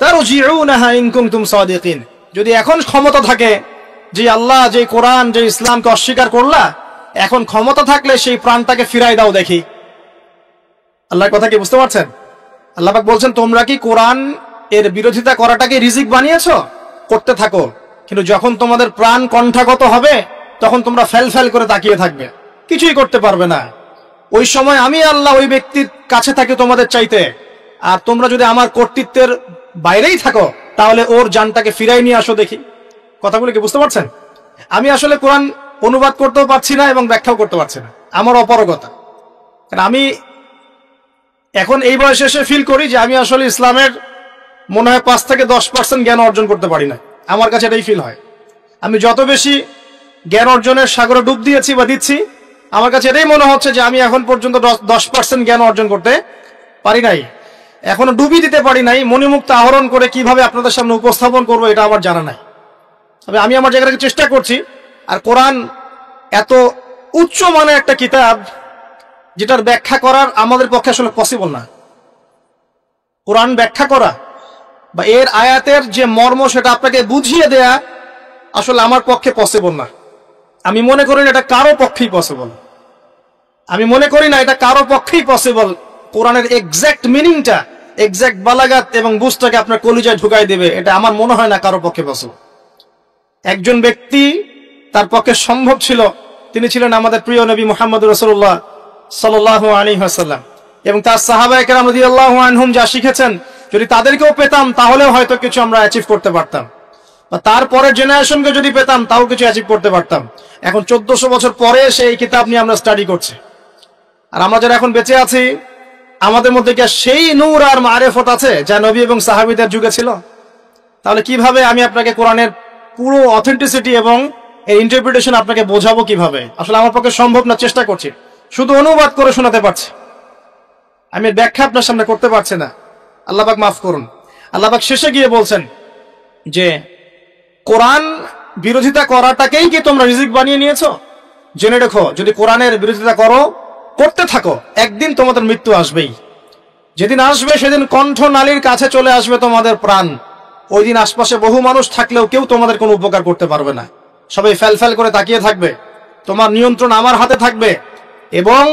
তারজিউনাহা ইন কুনতুম সাদিকিন, যদি এখন ক্ষমতা থাকে, যে আল্লাহ, যে কোরআন, যে ইসলামকে অস্বীকার করলা, এখন ক্ষমতা থাকলে সেই প্রাণটাকে ফিরাই দাও দেখি। আল্লাহর কথা কি বুঝতে পারছেন? আল্লাহ পাক বলছেন, তোমরা কি কোরআন এর বিরোধিতা করাটাকে রিজিক বানিয়েছো? করতে থাকো, কিন্তু যখন তোমাদের প্রাণ কণ্ঠাগত হবে তখন তোমরা ফেলফেল করে তাকিয়ে থাকবে, কিছুই করতে পারবে না। ওই সময় আমি আল্লাহ ওই ব্যক্তির কাছে থাকি তোমাদের চাইতে। আর তোমরা যদি আমার কর্তৃত্বের বাইরেই থাকো তাহলে ওর জানটাকে ফিরাই নিয়ে আসো দেখি। কথাগুলো কি বুঝতে পারছেন? আমি আসলে কোরআন অনুবাদ করতেও পারছি না এবং ব্যাখ্যাও করতে পারছি না, আমার অপারগতা। কারণ আমি এখন এই বয়সে এসে ফিল করি যে আমি আসলে ইসলামের মনে হয় 5 থেকে 10% জ্ঞান অর্জন করতে পারি না। আমার কাছে এটাই ফিল হয়। আমি যত বেশি জ্ঞান অর্জনের সাগরে ডুব দিয়েছি বা দিচ্ছি, আমার কাছে এটাই মনে হচ্ছে যে আমি এখন পর্যন্ত 10% জ্ঞান অর্জন করতে পারি নাই, এখনো ডুবি দিতে পারি নাই। মণিমুক্ত আহরণ করে কিভাবে আপনাদের সামনে উপস্থাপন করবো এটা আমার জানা নাই। তবে আমি আমার জায়গা থেকে চেষ্টা করছি। আর কোরআন এত উচ্চ মানের একটা কিতাব, যেটার ব্যাখ্যা করার আমাদের পক্ষে আসলে পসিবল না। কোরআন ব্যাখ্যা করা বা এর আয়াতের যে মর্ম সেটা আপনাকে বুঝিয়ে দেয়া আসলে আমার পক্ষে পসিবল না। আমি মনে করি না এটা কারো পক্ষেই পসিবল। আমি মনে করি না এটা কারো পক্ষেই পসিবল। কোরআনের এক্সাক্ট মিনিংটা, এক্সাক্ট বালাগাত এবং বুঝটাকে আপনার কলিজায় ঢুকাই দেবে, এটা আমার মনে হয় না কারো পক্ষে পসিবল। একজন ব্যক্তি তার পক্ষে সম্ভব ছিল, তিনি ছিলেন আমাদের প্রিয় নবী মুহাম্মদ রাসূলুল্লাহ সাল্লাল্লাহু আলাইহি ওয়াসাল্লাম এবং তার সাহাবায়ে কেরাম রাদিয়াল্লাহু আনহুম যা শিখেছেন যদি তাদেরকেও পেতাম তাহলেও হয়তো কিছু আমরা অ্যাচিভ করতে পারতাম, বা তারপরের জেনারেশনকে যদি পেতাম তাও কিছু অ্যাচিভ করতে পারতাম। এখন 1400 বছর পরে সেই কিতাব নিয়ে আমরা স্টাডি করছি, আর আমরা যারা এখন বেঁচে আছি আমাদের মধ্যে কি সেই নূর আর মারিফত আছে যা নবী এবং সাহাবীদের যুগে ছিল? তাহলে কিভাবে আমি আপনাকে কোরআনের পুরো অথেন্টিসিটি এবং এই ইন্টারপ্রিটেশন আপনাকে বোঝাবো কিভাবে? আসলে আমার পক্ষে সম্ভব না, চেষ্টা করছি, শুধু অনুবাদ করে শোনাতে পারছি, আমি ব্যাখ্যা আপনার সামনে করতে পারছি না। আল্লাহ পাক মাফ করুন। আল্লাহ পাক শেষে গিয়ে বলছেন যে কোরআন বিরোধিতা করাটাকেই কি তোমরা রিজিক বানিয়ে নিয়েছো? জেনে রেখো, যদি কোরআনের বিরোধিতা করতে থাকো একদিন তোমাদের মৃত্যু আসবেই। যেদিন আসবে সেদিন কণ্ঠনালীর কাছে চলে আসবে তোমাদের প্রাণ। ওই দিন আশপাশে বহু মানুষ থাকলেও কেউ তোমাদের কোনো উপকার করতে পারবে না, সবাই ফ্যাল করে তাকিয়ে থাকবে। তোমার নিয়ন্ত্রণ আমার হাতে থাকবে, এবং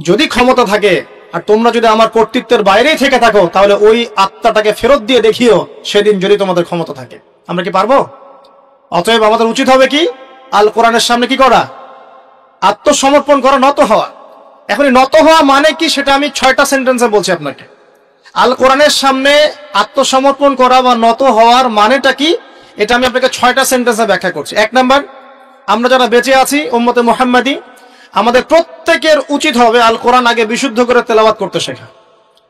যদি ক্ষমতা থাকে আর তোমরা যদি আমার কর্তৃত্বের বাইরেই থেকে থাকো তাহলে ওই আত্মাটাকে ফেরত দিয়ে দেখিও সেদিন যদি তোমাদের ক্ষমতা থাকে। আমরা কি পারবো? অতএব আমাদের উচিত হবে কি? আল কোরআনের সামনে কি করা? আত্মসমর্পণ করা, নত হওয়া। এখন নত হওয়া মানে কি সেটা আমি 6টা সেন্টেন্সে বলছি আপনাকে। আল কোরআনের সামনে আত্মসমর্পণ করা বা নত হওয়ার মানেটা কি এটা আমি আপনাকে 6টা সেন্টেন্সে ব্যাখ্যা করছি। 1 নাম্বার, আমরা যারা বেঁচে আছি উম্মতে মুহাম্মাদি, আমাদের প্রত্যেকের উচিত হবে আল কোরআন আগে বিশুদ্ধ করে তেলাওয়াত করতে শেখা।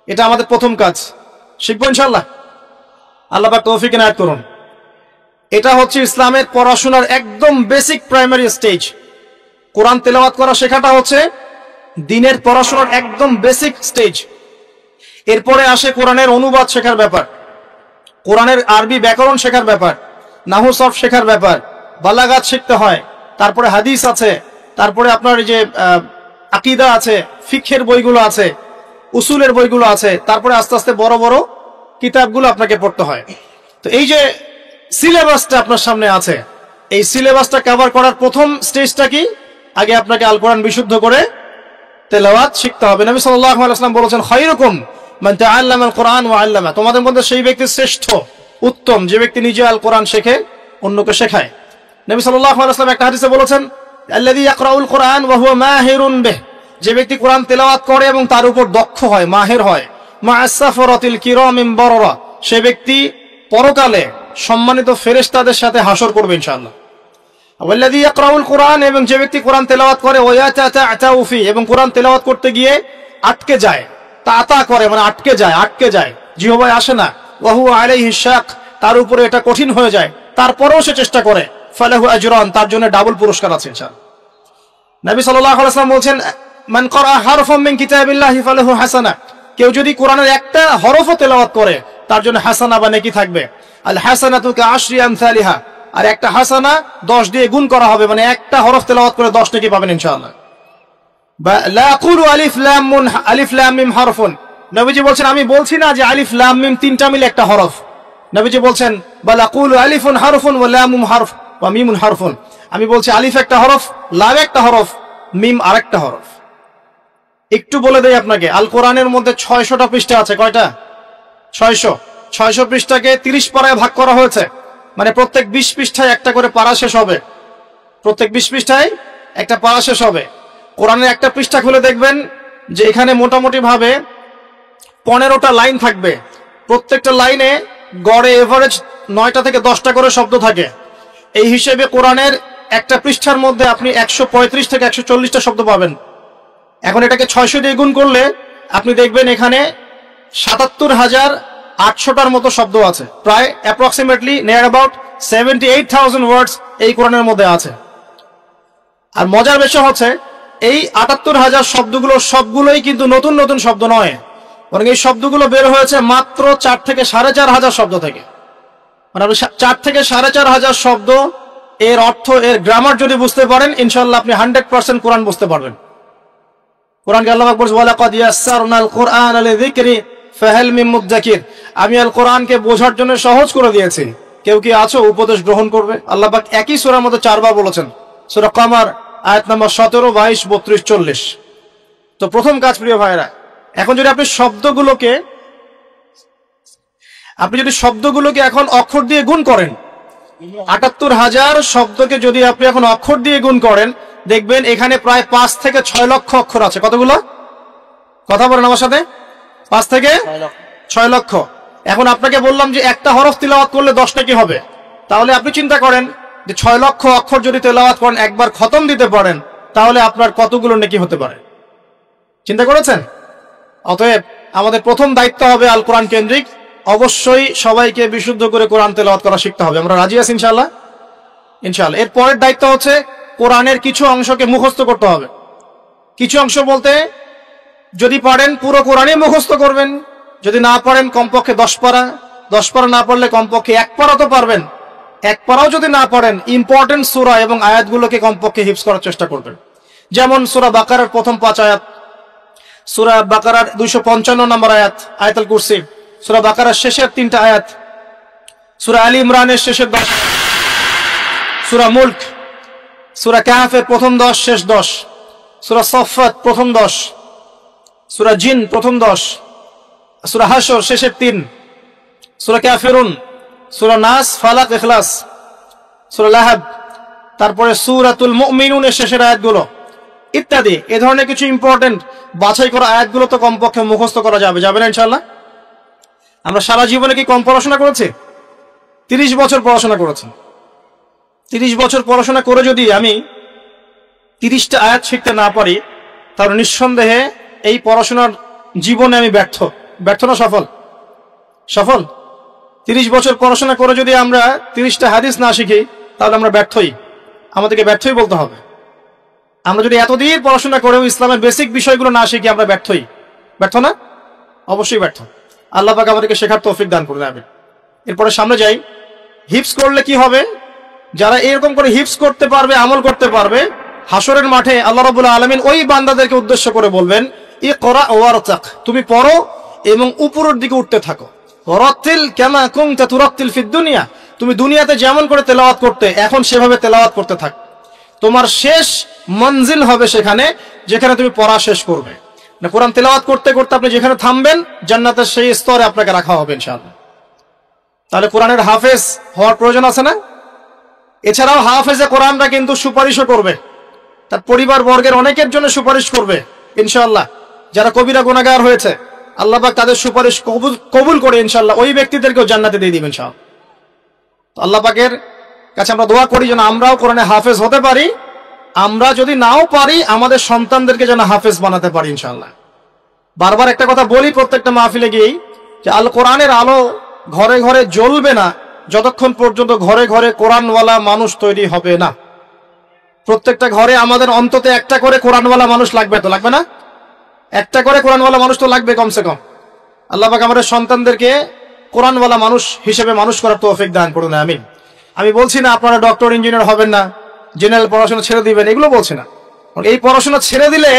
এটা আমাদের প্রথম কাজ। শিখবো ইনশাআল্লাহ, আল্লাহ পাক তৌফিক এনায়েত করুন। এটা হচ্ছে ইসলামের পড়াশোনার একদম বেসিক প্রাইমারি স্টেজ। কোরআন তেলাওয়াত করা শেখাটা হচ্ছে দ্বীনের পড়াশোনার একদম বেসিক স্টেজ। এরপরে আসে কোরআনের অনুবাদ শেখার ব্যাপার, কোরআনের আরবি ব্যাকরণ শেখার ব্যাপার, নাহু সরফ শেখার ব্যাপার, বালাগাত শিখতে হয়, তারপরে হাদিস আছে, তারপরে আপনার যে আকীদা আছে, ফিকহের বইগুলো আছে, উসুলের বইগুলো আছে, তারপরে আস্তে আস্তে বড় বড় কিতাবগুলো আপনাকে পড়তে হয়। তো এই যে সিলেবাসটা আপনার সামনে আছে, এই সিলেবাসটা কভার করার প্রথম স্টেজটা কি? আগে আপনাকে আল কোরআন বিশুদ্ধ করে তেলাওয়াত শিখতে হবে। নবী সাল্লাল্লাহু আলাইহি ওয়াসাল্লাম বলেছেন, খায়রুকুম মান তাআল্লামা আল কোরআন ওয়া আল্লামা, তোমাদের মধ্যে সেই ব্যক্তি শ্রেষ্ঠ, উত্তম যে ব্যক্তি নিজে আল কোরআন শেখে অন্যকে শেখায়। নবী সাল্লাল্লাহু আলাইহি ওয়াসাল্লাম একটা হাদিসে বলেছেন, আল্লাযী ইয়াকরাউল কোরআন ওয়া হুয়া মাহিরুন বিহ, যে ব্যক্তি কোরআন তেলাওয়াত করে এবং তার উপর দক্ষ হয়, মাহির হয়, মা'আস সাফরাতিল কিরামিন বারারা, সে ব্যক্তি পরকালে সম্মানিত ফেরেশতাদের সাথে হাসর করবে ইনশাআল্লাহ। ওয়াল্লাযী ইয়াকরাউল কোরআন, এবং যে ব্যক্তি কোরআন তেলাওয়াত করে, ওয়া ইয়াতাতাউ ফি, এবং কোরআন তেলাওয়াত করতে গিয়ে আটকে যায়, তাতা করে মানে আটকে যায়, জিহ্বায় আসে না, ওয়া হুয়া আলাইহি শাক, তার উপরে এটা কঠিন হয়ে যায়, তারপরেও সে চেষ্টা করে, ফালাহু আজরান, তার জন্য ডাবল পুরস্কার আছে ইনশাআল্লাহ। নবী সাল্লাল্লাহু আলাইহি ওয়াসাল্লাম বলেন, মান ক্বারা হারফাম মিন কিতাবিল্লাহি ফালাহু হাসানা, কেউ যদি কোরআনের একটা হরফও তেলাওয়াত করে তার জন্য হাসানা বা নেকি থাকবে। আল হাসানাতু কাআশরি আমসালিহা, আর একটা হাসানা 10 দিয়ে গুণ করা হবে, মানে একটা হরফ তেলাওয়াত করে 10 নেকি পাবেন ইনশাআল্লাহ। বা লা আকুলু আলিফ লাম মিম হারফুন, নবীজি বলছেন আমি বলছি না যে আলিফ লাম মিম তিনটা মিলে একটা হরফ। নবীজি বলছেন বাল আকুলু আলিফুন হারফুন ওয়া লামুন হারফ ওয়া মিমুন হারফুন, আমি বলছি আলিফ একটা হরফ, লাম একটা হরফ, মিম আরেকটা হরফ। একটু বলে দেই আপনাকে, আল কোরআনের মধ্যে 600টা পৃষ্ঠা আছে। কয়টা? 600 পৃষ্ঠাকে 30 পারায় ভাগ করা হয়েছে, মানে প্রত্যেক 20 পৃষ্ঠায় একটা করে পারা শেষ হবে, প্রত্যেক 20 পৃষ্ঠায় একটা পারা শেষ হবে। কোরআনের একটা পৃষ্ঠা খুলে দেখবেন যে এখানে মোটামুটি ভাবে 15টা লাইন থাকবে, প্রত্যেকটা লাইনে গড়ে এভারেজ 9টা থেকে 10টা করে শব্দ থাকে। এই হিসেবে কোরআনের একটা পৃষ্ঠার মধ্যে আপনি 135 থেকে 140টা শব্দ পাবেন। এখন এটাকে 600 দিয়ে গুণ করলে আপনি দেখবেন এখানে 77,800টার মতো শব্দ আছে, প্রায় অ্যাপ্রক্সিমেটলি নিয়ার অ্যাবাউট 78,000 ওয়ার্ডস এই কোরআনের মধ্যে আছে। আর মজার বিষয় হচ্ছে এই 78,000 শব্দগুলো সবগুলোই কিন্তু নতুন নতুন শব্দ নয়, বরং এই শব্দগুলো বের হয়েছে মাত্র 4 থেকে 4,500 শব্দ থেকে। মানে আপনি 4 থেকে 4,500 শব্দ, এর অর্থ, এর গ্রামার যদি বুঝতে পারেন ইনশাআল্লাহ আপনি 100% কোরআন বুঝতে পারবেন। কোরআনকে আল্লাহ পাক বলেন ওয়ালাকাদ ইয়াসসারনাল কুরআনা লিযিকরি ফাহাল মিন মুদ্দাকির, আমি আল কোরআনকে বোঝার জন্য সহজ করে দিয়েছি, কেউ কি আছো উপদেশ গ্রহণ করবে? আল্লাহ পাক একই সূরার মধ্যে 4 বার বলেছেন, সূরা কমার আয়াত নম্বর 17, 22, 32, 40। তো প্রথম কাজ প্রিয় ভাইরা, এখন যদি আপনি শব্দগুলোকে এখন অক্ষর দিয়ে গুণ করেন, ৭৮,০০০ শব্দকে যদি আপনি এখন অক্ষর দিয়ে গুণ করেন, দেখবেন এখানে প্রায় 5 থেকে 6 লক্ষ অক্ষর আছে। কতগুলো? কথা বলেন আমার সাথে, 5 থেকে 6 লক্ষ। এখন আপনাকে বললাম যে একটা হরফ তিলাওয়াত করলে 10টা কি হবে, তাহলে আপনি চিন্তা করেন যে 6 লক্ষ অক্ষর যদি তেলাওয়াত করেন, একবার খতম দিতে পারেন, তাহলে আপনার কতগুলো নেকি হতে পারে? চিন্তা করেছেন? অতএব আমাদের প্রথম দায়িত্ব হবে আল কোরআন কেন্দ্রিক, অবশ্যই সবাইকে বিশুদ্ধ করে কোরআন তেলাওয়াত করা শিখতে হবে। আমরা রাজি আছি ইনশাআল্লাহ? ইনশাআল্লাহ। এর পরের দায়িত্ব হচ্ছে কোরআনের কিছু অংশকে মুখস্থ করতে হবে। কিছু অংশ বলতে, যদি পারেন পুরো কোরআনই মুখস্থ করবেন, যদি না পারেন কমপক্ষে 10 পারা, 10 পারা না পারলে কমপক্ষে 1 পারা তো পারবেন। 1 পারাও যদি না পারেন, ইম্পর্টেন্ট সূরা এবং আয়াতগুলোকে কমপক্ষে হিফজ করার চেষ্টা করবেন। যেমন সূরা বাকারার প্রথম 5 আয়াত, সূরা বাকারার 255 নম্বর আয়াত আয়াতুল কুরসি, সূরা বাকারার শেষের 3টা আয়াত, সূরা আলী ইমরানের শেষের 10, সূরা মুলক, সূরা কাহফের প্রথম 10 শেষ 10, সূরা সফফাত প্রথম 10, সূরা জিন প্রথম 10, সূরা হাশর শেষের 3, সূরা কাফিরুন, সূরা নাস, ফালাক, ইখলাস, সূরা লাহাব, তারপরে সূরাতুল মুমিনুনের শেষের আয়াতগুলো ইত্যাদি। এ ধরনের কিছু ইম্পর্টেন্ট বাছাই করা আয়াতগুলো তো কমপক্ষে মুখস্থ করা যাবে না ইনশাআল্লাহ? আমরা সারা জীবনে কি কম পড়াশোনা করেছি? 30 বছর পড়াশোনা করেছি। 30 বছর পড়াশোনা করে যদি আমি 30টা আয়াত শিখতে না পারি, তাহলে নিঃসন্দেহে এই পড়াশোনার জীবনে আমি ব্যর্থ না সফল? 30 বছর পড়াশোনা করে যদি আমরা 30টা হাদিস না শিখি, তাহলে আমরা আমাদেরকে ব্যর্থই বলতে হবে। আমরা যদি এতদিন পড়াশোনা করেও ইসলামের বেসিক বিষয়গুলো না শিখি, আমরা ব্যর্থ না? অবশ্যই ব্যর্থ। আল্লাহ পাক আমাদেরকে শেখার তৌফিক দান করুন, আমিন। এরপরে সামনে যাই। হিফজ করলে কি হবে? যারা এরকম করে হিফজ করতে পারবে, আমল করতে পারবে, হাসরের মাঠে আল্লাহ রাব্বুল আলামিন ওই বান্দাদেরকে উদ্দেশ্য করে বলবেন, ইকরা ওয়ারতাক, তুমি পড়ো এবং উপরের দিকে উঠতে থাকো। ওয়ারাতিল কামা কুনতা তুরাতিল ফিদ দুনিয়া, তুমি দুনিয়াতে যেমন করে তেলাওয়াত করতে, এখন সেভাবে তেলাওয়াত করতে থাক। তোমার শেষ মঞ্জিল হবে সেখানে, যেখানে তুমি পড়া শেষ করবে। না, কোরআন তেলাওয়াত করতে করতে আপনি যেখানে থামবেন, জান্নাতের সেই স্তরে আপনাকে রাখা হবে ইনশাআল্লাহ। তাহলে কোরআনের হাফেজ হওয়ার প্রয়োজন আছে না? এছাড়াও হাফেজে কোরআনরা কিন্তু সুপারিশও করবে, তার পরিবার বর্গের অনেকের জন্য সুপারিশ করবে ইনশাআল্লাহ। যারা কবিরা গুনাহগার হয়েছে, আল্লাহ পাক তাদের সুপারিশ কবুল করে ইনশাআল্লাহ ওই ব্যক্তিদেরকেও জান্নাতে দিয়ে দিবেন ইনশাআল্লাহ। আল্লাহ পাকের কাছে আমরা দোয়া করি যেন আমরাও কোরআনে হাফেজ হতে পারি। আমরা যদি নাও পারি, আমাদের সন্তানদেরকে যেন হাফেজ বানাতে পারি ইনশাআল্লাহ। বারবার একটা কথা বলি প্রত্যেকটা মাহফিলে গিয়েই, যে আল কোরআনের আলো ঘরে ঘরে জ্বলবে না যতক্ষণ পর্যন্ত ঘরে ঘরে কোরআনওয়ালা মানুষ তৈরি হবে না। প্রত্যেকটা ঘরে আমাদের অন্তত একটা করে কোরআনওয়ালা মানুষ লাগবে, তো লাগবে না? একটা করে কোরআনওয়ালা মানুষ তো লাগবে কমসে কম। আল্লাহ পাক আমাদের সন্তানদেরকে কোরআনওয়ালা মানুষ হিসেবে মানুষ করার তৌফিক দান করুন, আমিন। আমি বলছি না আপনারা ডক্টর ইঞ্জিনিয়ার হবেন না, জেনারেল পড়াশোনা ছেড়ে দিবেন, এগুলো বলছি না। এই পড়াশোনা ছেড়ে দিলে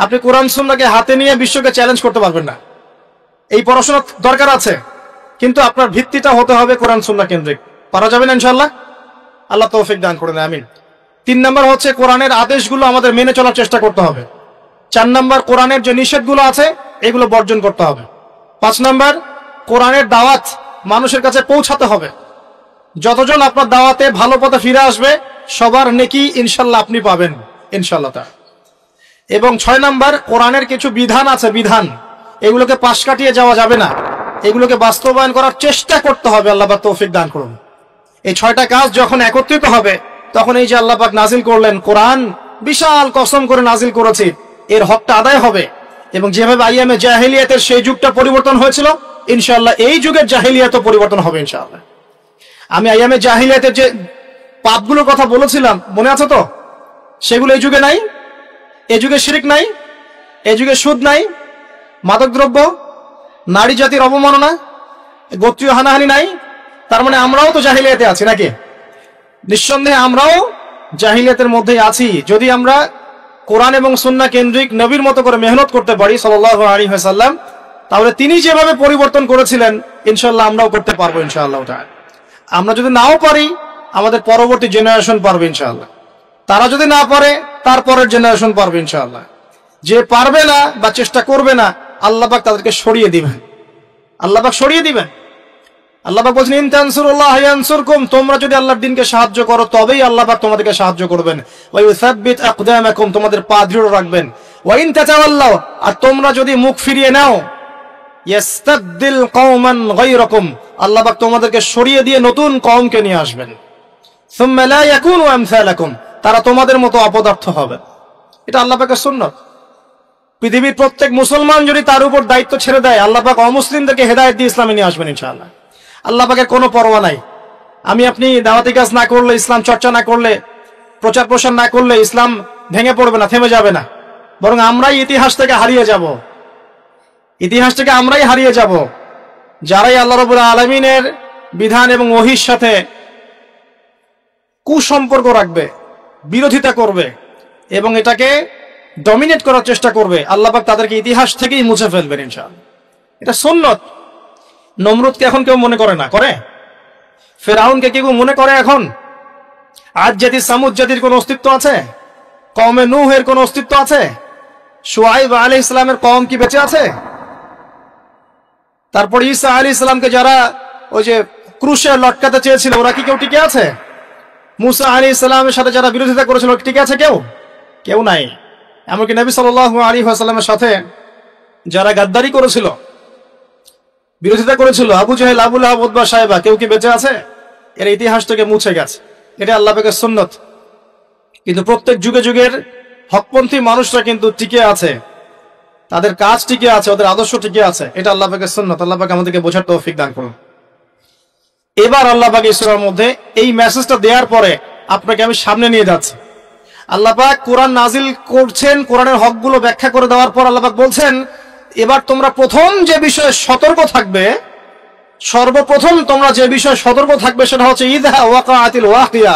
আপনি কোরআন সুন্নাহকে হাতে নিয়ে বিশ্বকে চ্যালেঞ্জ করতে পারবেন না। এই পড়াশোনা দরকার আছে, কিন্তু আপনার ভিত্তিটা হতে হবে কোরআন সুন্নাহ কেন্দ্রিক। পারা যাবে না ইনশাআল্লাহ? আল্লাহ তৌফিক দান করুন, আমিন। 3 নম্বর হচ্ছে কোরআনের আদেশগুলো আমাদের মেনে চলার চেষ্টা করতে হবে। 4 নম্বর কোরআনের যে নিষেধগুলো আছে এগুলো বর্জন করতে হবে। 5 নম্বর কোরআনের দাওয়াত মানুষের কাছে পৌঁছাতে হবে। যতজন আপনার দাওয়াতে ভালো পথে ফিরে আসবে, সবার নেকি ইনশাআল্লাহ আপনি পাবেন ইনশাআল্লাহ তাআলা। এবং 6 নম্বর কোরআনের কিছু বিধান আছে, এগুলোকে পাশ কাটিয়ে যাওয়া যাবে না, এগুলোকে বাস্তবায়ন করার চেষ্টা করতে হবে। আল্লাহ পাক তৌফিক দান করুন। এই 6টা কাজ যখন একত্রিত হবে, তখন এই যে আল্লাহ পাক নাজিল করলেন কোরআন, বিশাল কসম করে নাজিল করেছি, এর হকটা আদায় হবে। এবং যেভাবে আইয়ামে জাহিলিয়াতের সেই যুগটা পরিবর্তন হয়েছিল, ইনশাআল্লাহ এই যুগের জাহিলিয়াতও পরিবর্তন হবে ইনশাআল্লাহ। আমি আইয়ামে জাহিলিয়াতের যে পাপগুলোর কথা বলেছিলাম, মনে আছে তো? সেগুলো এই যুগে নাই। এই যুগে শিরক নাই, এই যুগে সুদ নাই, মাদকদ্রব্য, নারী জাতির অবমাননা, গোত্রীয় হানাহানি নাই। তার মানে আমরাও তো জাহিলিয়াতে আছি নাকি? নিঃসন্দেহে আমরাও জাহিলিয়াতের মধ্যেই আছি। যদি আমরা কোরআন এবং সুন্নাহ কেন্দ্রিক নবীর মতো করে মেহনত করতে পারি সাল্লাল্লাহু আলাইহি ওয়াসাল্লাম, তাহলে তিনি যেভাবে পরিবর্তন করেছিলেন ইনশাআল্লাহ আমরাও করতে পারবো ইনশাআল্লাহ তাআলা। আমরা যদি নাও পারি আমাদের পরবর্তী জেনারেশন পারবে ইনশাআল্লাহ, তারা যদি না পারে তারপরের জেনারেশন পারবে ইনশাআল্লাহ। যে পারবে না বা চেষ্টা করবে না আল্লাহ পাক তাদেরকে সরিয়ে দিবেন, আল্লাহ পাক সরিয়ে দিবেন। আল্লাহ পাক বলছেন ইন তানসুরুল্লাহ ইয়ানসুরকুম, তোমরা যদি আল্লাহর দ্বীনকে সাহায্য করো তবেই আল্লাহ পাক তোমাদেরকে সাহায্য করবেন। ওয়া ইউসাব্বিত আকদামাকুম, তোমাদের পা দৃঢ় রাখবেন। ওয়া ইন তাতাওয়াল্লাউ, আর তোমরা যদি মুখ ফিরিয়ে নাও, ইয়াস্তাবদিল কওমান গায়রাকুম, আল্লাহ পাক তোমাদেরকে সরিয়ে দিয়ে নতুন কওমকে নিয়ে আসবেন। সুম্মা লা ইয়াকুনু আমসালাকুম, তারা তোমাদের মতো অপদার্থ হবে। এটা আল্লাহ পাকের সুন্নাত। পৃথিবীর প্রত্যেক মুসলমান যদি তার উপর দায়িত্ব ছেড়ে দেয়, আল্লাহ পাক অমুসলিমদেরকে হেদায়েত দিয়ে ইসলামে নিয়ে আসবেন ইনশাআল্লাহ। আল্লাহ পাকের কোনো পরোয়া নাই। আমি আপনি দাওয়াতি কাজ না করলে, ইসলাম চর্চা না করলে, প্রচার প্রসার না করলে ইসলাম ভেঙে পড়বে না, থেমে যাবে না, বরং আমরাই ইতিহাস থেকে হারিয়ে যাব। ইতিহাস থেকে আমরাই হারিয়ে যাব। যারাই আল্লাহ রাব্বুল আলামিনের বিধান এবং ওহীর সাথে কুসম্পর্ক রাখবে, বিরোধিতা করবে এবং এটাকে ডমিনেট করার চেষ্টা করবে, আল্লাহ পাক তাদেরকে ইতিহাস থেকেই মুছে ফেলবেন ইনশাআল্লাহ। এটা সুন্নত। নমরুদকে এখন কেউ মনে করে না, করে? ফেরাউনকে কেউ মনে করে এখন? আদ জাতি সামুদ জাতির কোন অস্তিত্ব আছে? কওমে নূহের কোন অস্তিত্ব আছে? শুআয়ব আলাইহিস সালামের কওম কি বেঁচে আছে? তারপর ঈসা আলাইহিস সালামকে যারা ওই যে ক্রুশে লটকাতে চেয়েছিল ওরা কি কেউ টিকে আছে? মুসা আলাইহিস সালামের সাথে যারা বিরোধিতা করেছিল টিকে আছে কেউ? কেউ নাই। এমনকি নবী সাল্লাল্লাহু আলাইহি ওয়াসাল্লামের সাথে যারা গাদ্দারি করেছিল, বিরোধিতা করেছিল, আবু জাহেল, আবু লাহাব, উতবা, সাইবা, কেউ কি বেঁচে আছে? এর ইতিহাস থেকে মুছে গেছে। এটা আল্লাহ পাকের সুন্নত। কিন্তু প্রত্যেক যুগে যুগের হকপন্থী মানুষরা কিন্তু টিকে আছে, তাদের কাজ টিকে আছে, ওদের আদর্শ টিকে আছে। এটা আল্লাহ পাকের সুন্নত। আল্লাহ পাক আমাদেরকে বোঝার তৌফিক দান করুন। এবার আল্লাহ পাক এই সূরার মধ্যে এই মেসেজটা দেওয়ার পরে আপনাকে আমি সামনে নিয়ে যাচ্ছি। আল্লাহ পাক কোরআন নাজিল করছেন, কোরআনের হকগুলো ব্যাখ্যা করে দেওয়ার পর আল্লাহ পাক বলছেন এবার তোমরা প্রথম যে বিষয়ে সতর্ক থাকবে, সর্বপ্রথম তোমরা যে বিষয়ে সতর্ক থাকবে সেটা হচ্ছে ইযা ওয়াকাআতিল ওয়াকিয়া,